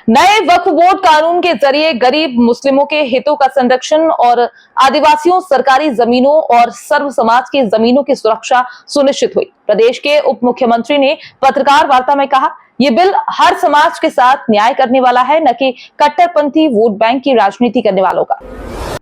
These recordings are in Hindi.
नए वक्फ बोर्ड कानून के जरिए गरीब मुस्लिमों के हितों का संरक्षण और आदिवासियों, सरकारी जमीनों और सर्व समाज की जमीनों की सुरक्षा सुनिश्चित हुई। प्रदेश के उप मुख्यमंत्री ने पत्रकार वार्ता में कहा, ये बिल हर समाज के साथ न्याय करने वाला है, न कि कट्टरपंथी वोट बैंक की राजनीति करने वालों का।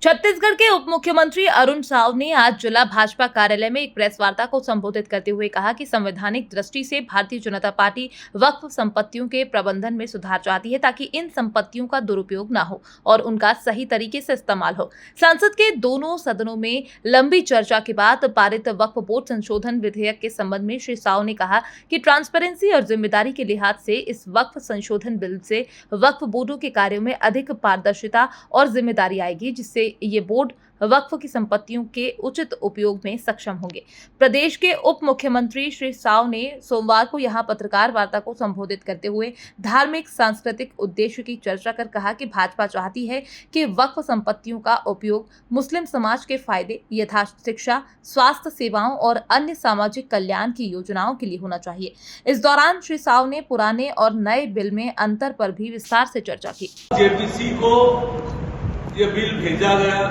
छत्तीसगढ़ के उप मुख्यमंत्री अरुण साव ने आज जिला भाजपा कार्यालय में एक प्रेस वार्ता को संबोधित करते हुए कहा कि संवैधानिक दृष्टि से भारतीय जनता पार्टी वक्फ संपत्तियों के प्रबंधन में सुधार चाहती है, ताकि इन संपत्तियों का दुरुपयोग न हो और उनका सही तरीके से इस्तेमाल हो। संसद के दोनों सदनों में लंबी चर्चा के बाद पारित वक्फ बोर्ड संशोधन विधेयक के संबंध में श्री साव ने कहा कि ट्रांसपेरेंसी और जिम्मेदारी के लिहाज से इस वक्फ संशोधन बिल से वक्फ बोर्डों के कार्यों में अधिक पारदर्शिता और जिम्मेदारी आएगी, जिससे ये बोर्ड वक्फ की संपत्तियों के उचित उपयोग में सक्षम होंगे। प्रदेश के उप मुख्यमंत्री श्री साव ने सोमवार को यहां पत्रकार वार्ता को संबोधित करते हुए धार्मिक सांस्कृतिक उद्देश्य की चर्चा कर कहा कि भाजपा चाहती है कि वक्फ संपत्तियों का उपयोग मुस्लिम समाज के फायदे, यथा शिक्षा, स्वास्थ्य सेवाओं और अन्य सामाजिक कल्याण की योजनाओं के लिए होना चाहिए। इस दौरान श्री साव ने पुराने और नए बिल में अंतर पर भी विस्तार से चर्चा की। जेपीसी को ये बिल भेजा गया।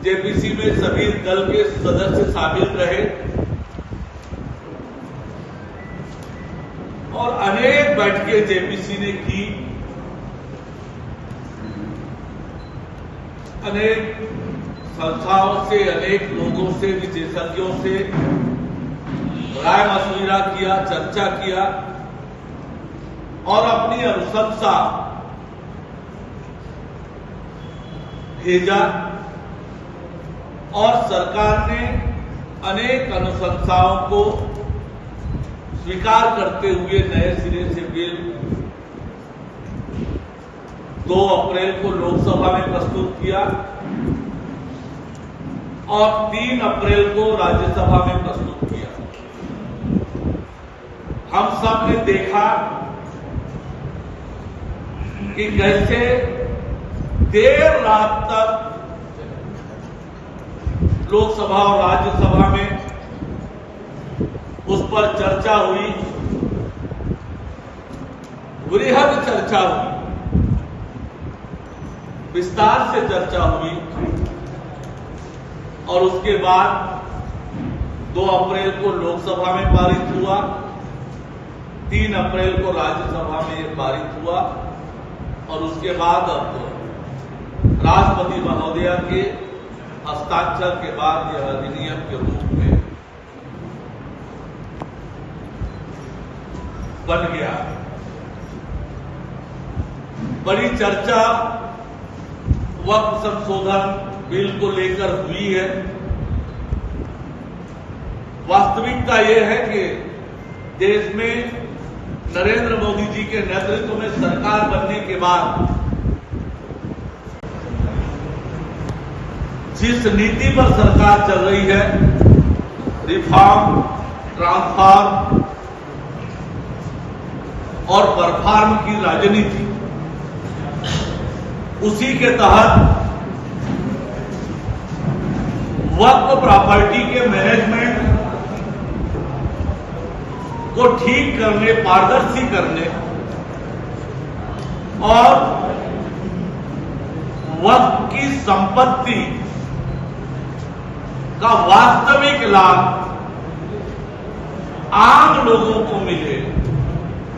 जेपीसी में सभी दल के सदस्य शामिल रहे और अनेक बैठकें जेपीसी ने की। अनेक संस्थाओं से, अनेक लोगों से, विशेषज्ञों से राय मशविरा किया, चर्चा किया और अपनी अनुशंसा भेजा और सरकार ने अनेक अनुशंसाओं को स्वीकार करते हुए नए सिरे से बिल 2 अप्रैल को लोकसभा में प्रस्तुत किया और 3 अप्रैल को राज्यसभा में प्रस्तुत किया। हम सब ने देखा कि कैसे देर रात तक लोकसभा और राज्यसभा में उस पर चर्चा हुई, वृहद चर्चा हुई, विस्तार से चर्चा हुई और उसके बाद 2 अप्रैल को लोकसभा में पारित हुआ, 3 अप्रैल को राज्यसभा में ये पारित हुआ और उसके बाद अब राष्ट्रपति महोदया के हस्ताक्षर के बाद यह अधिनियम के रूप में बन गया। बड़ी चर्चा वक्फ संशोधन बिल को लेकर हुई है। वास्तविकता यह है कि देश में नरेंद्र मोदी जी के नेतृत्व में सरकार बनने के बाद जिस नीति पर सरकार चल रही है, रिफॉर्म, ट्रांसफॉर्म और परफॉर्म की राजनीति, उसी के तहत वक्फ प्रॉपर्टी के मैनेजमेंट को ठीक करने, पारदर्शी करने और वक्फ की संपत्ति का वास्तविक लाभ आम लोगों को मिले,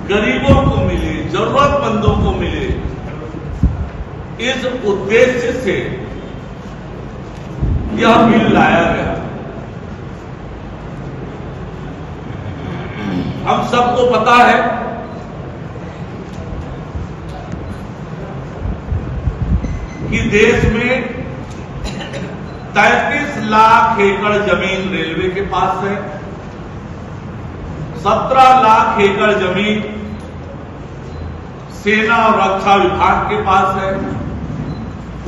गरीबों को मिले, जरूरतमंदों को मिले, इस उद्देश्य से यह बिल लाया गया। हम सबको पता है कि देश में 33 लाख एकड़ जमीन रेलवे के पास है, 17 लाख एकड़ जमीन सेना और रक्षा विभाग के पास है।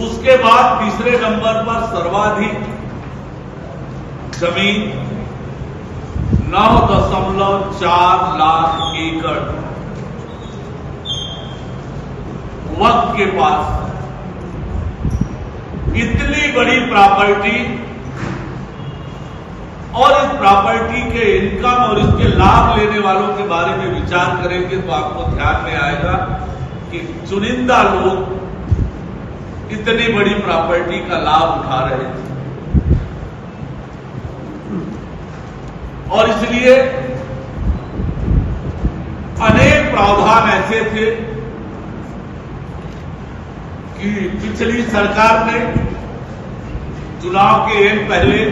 उसके बाद तीसरे नंबर पर सर्वाधिक जमीन 9.4 लाख एकड़ वक्फ के पास। इतनी बड़ी प्रॉपर्टी और इस प्रॉपर्टी के इनकम और इसके लाभ लेने वालों के बारे में विचार करेंगे तो आपको ध्यान में आएगा कि चुनिंदा लोग इतनी बड़ी प्रॉपर्टी का लाभ उठा रहे थे। और इसलिए अनेक प्रावधान ऐसे थे कि पिछली सरकार ने चुनाव के एक पहले